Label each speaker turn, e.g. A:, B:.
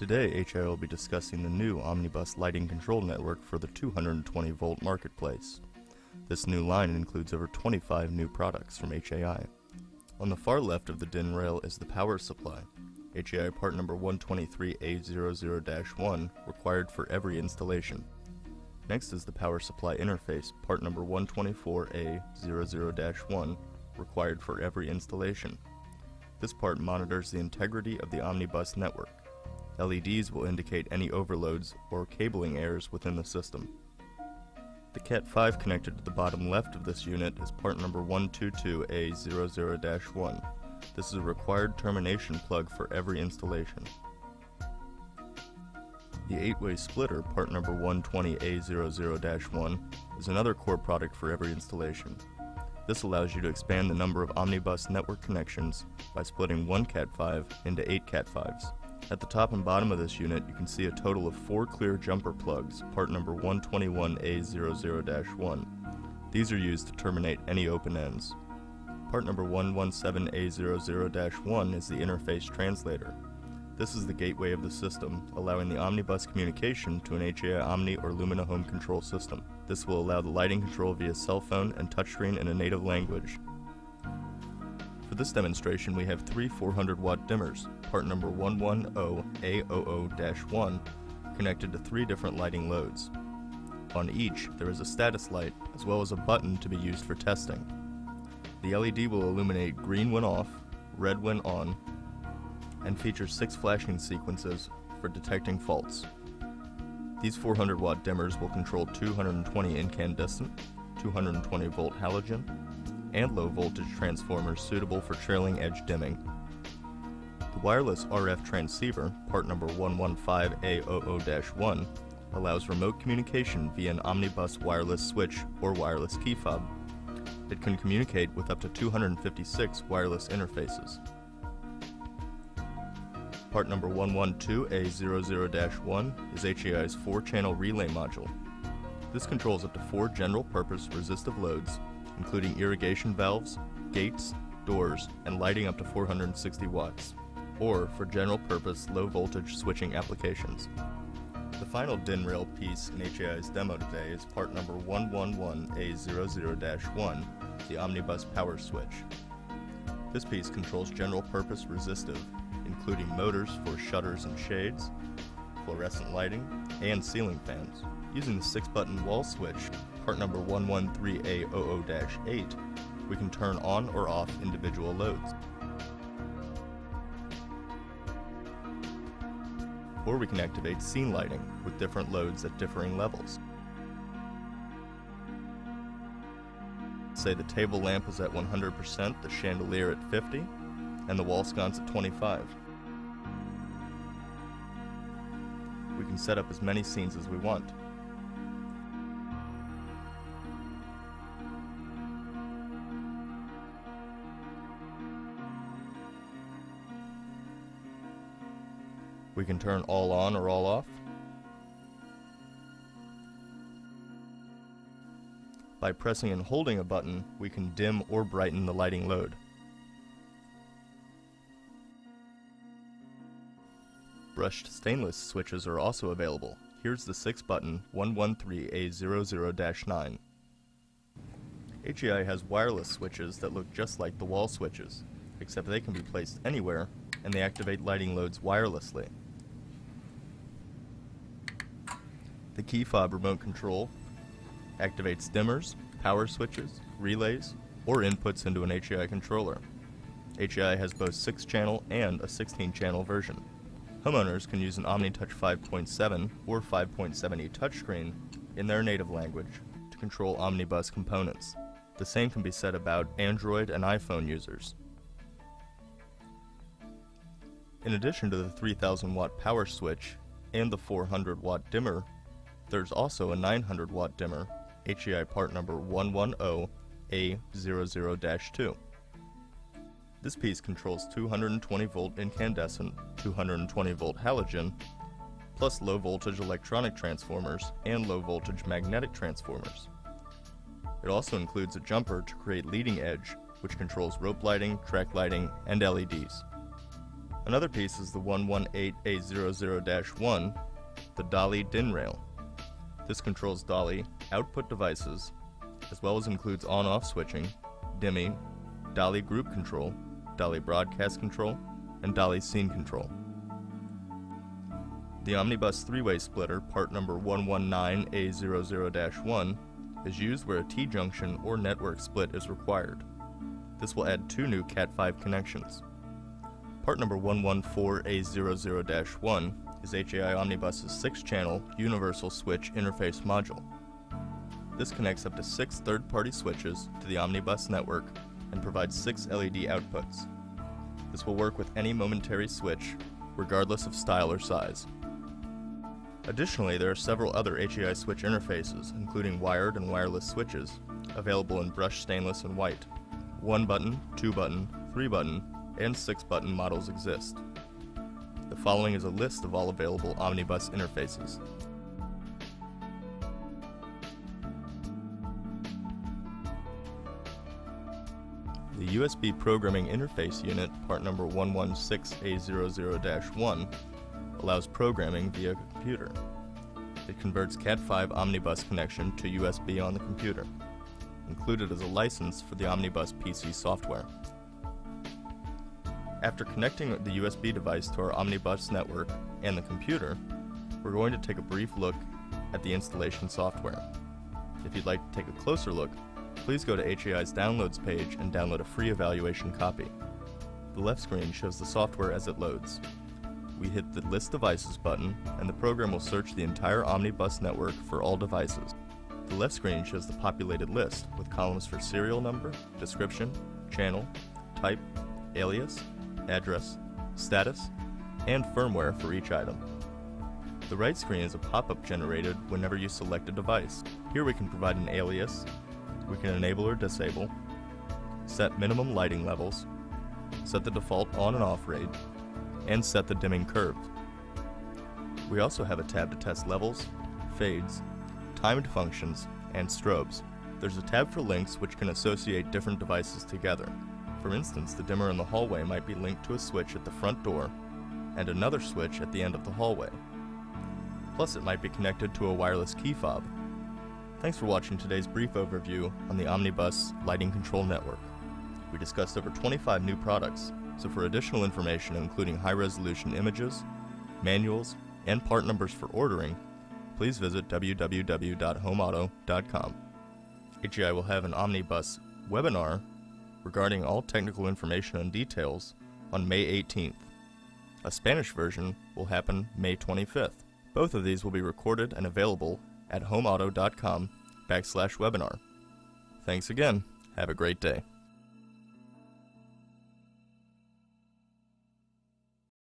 A: Today, HI will be discussing the new Omnibus lighting control network for the 220-volt marketplace. This new line includes over 25 new products from HAI. On the far left of the DIN rail is the power supply, HAI part number 123A00-1, required for every installation. Next is the power supply interface, part number 124A00-1, required for every installation. This part monitors the integrity of the Omnibus network. LEDs will indicate any overloads or cabling errors within the system. The Cat5 connector to the bottom left of this unit is part number 122A00-1. This is a required termination plug for every installation. The 8-way splitter, part number 120A00-1, is another core product for every installation. This allows you to expand the number of Omnibus network connections by splitting one Cat5 into 8 Cat5s. At the top and bottom of this unit, you can see a total of 4 clear jumper plugs, part number 121A00-1. These are used to terminate any open ends. Part number 117A00-1 is the interface translator. This is the gateway of the system, allowing the Omnibus communication to an HAI Omni or Lumina home control system. This will allow the lighting control via cell phone and touchscreen in a native language. For this demonstration, we have 3 400-watt dimmers, part number 110A00-1, connected to 3 different lighting loads. On each, there is a status light, as well as a button to be used for testing. The LED will illuminate green when off, red when on, and features 6 flashing sequences for detecting faults. These 400-watt dimmers will control 220 incandescent, 220-volt halogen, and low-voltage transformers suitable for trailing edge dimming. The wireless RF transceiver, part number 115A00-1, allows remote communication via an Omnibus wireless switch or wireless key fob. It can communicate with up to 256 wireless interfaces. Part number 112A00-1 is HAI's 4-channel relay module. This controls up to 4 general-purpose resistive loads, including irrigation valves, gates, doors, and lighting up to 460 watts, or for general-purpose low-voltage switching applications. The final DIN rail piece in HAI's demo today is part number 111A00-1, the Omnibus power switch. This piece controls general-purpose resistive, including motors for shutters and shades, fluorescent lighting, and ceiling fans. Using the 6-button wall switch, part number 113A00-8, we can turn on or off individual loads. Or we can activate scene lighting with different loads at differing levels. Say the table lamp is at 100%, the chandelier at 50, and the wall sconce at 25. We can set up as many scenes as we want. We can turn all on or all off. By pressing and holding a button, we can dim or brighten the lighting load. Brushed stainless switches are also available. Here's the 6-button 113A00-9. HAI has wireless switches that look just like the wall switches, except they can be placed anywhere and they activate lighting loads wirelessly. The key fob remote control activates dimmers, power switches, relays, or inputs into an HAI controller. HAI has both 6-channel and a 16-channel version. Homeowners can use an OmniTouch 5.7 or 5.7e touchscreen in their native language to control Omnibus components. The same can be said about Android and iPhone users. In addition to the 3000-watt power switch and the 400-watt dimmer, there's also a 900-watt dimmer, HAI part number 110A00-2. This piece controls 220-volt incandescent, 220-volt halogen, plus low-voltage electronic transformers and low-voltage magnetic transformers. It also includes a jumper to create leading edge, which controls rope lighting, track lighting, and LEDs. Another piece is the 118A00-1, the Dolly DIN rail. This controls Dolly output devices, as well as includes on-off switching, dimming, Dolly group control, Dolly broadcast control, and Dolly scene control. The Omnibus three-way splitter, part number 119A00-1, is used where a T-junction or network split is required. This will add 2 new Cat5 connections. Part number 114A00-1 is HAI Omnibus's 6-channel universal switch interface module. This connects up to 6 third-party switches to the Omnibus network and provides 6 LED outputs. This will work with any momentary switch, regardless of style or size. Additionally, there are several other HAI switch interfaces, including wired and wireless switches, available in brushed stainless and white. 1-button, 2-button, 3-button, and 6-button models exist. The following is a list of all available Omnibus interfaces. The USB Programming Interface Unit, part number 116A00-1, allows programming via a computer. It converts Cat5 Omnibus connection to USB on the computer. Included is a license for the Omnibus PC software. After connecting the USB device to our Omnibus network and the computer, we're going to take a brief look at the installation software. If you'd like to take a closer look, please go to HAI's Downloads page and download a free evaluation copy. The left screen shows the software as it loads. We hit the List Devices button, and the program will search the entire Omnibus network for all devices. The left screen shows the populated list, with columns for serial number, description, channel, type, alias, address, status, and firmware for each item. The right screen is a pop-up generated whenever you select a device. Here we can provide an alias, we can enable or disable, set minimum lighting levels, set the default on and off rate, and set the dimming curve. We also have a tab to test levels, fades, timed functions, and strobes. There's a tab for links which can associate different devices together. For instance, the dimmer in the hallway might be linked to a switch at the front door and another switch at the end of the hallway. Plus, it might be connected to a wireless key fob. Thanks for watching today's brief overview on the Omnibus Lighting Control Network. We discussed over 25 new products, so for additional information including high-resolution images, manuals, and part numbers for ordering, please visit www.homeauto.com. HAI will have an Omnibus webinar regarding all technical information and details on May 18th. A Spanish version will happen May 25th. Both of these will be recorded and available at homeauto.com/webinar. Thanks again. Have a great day.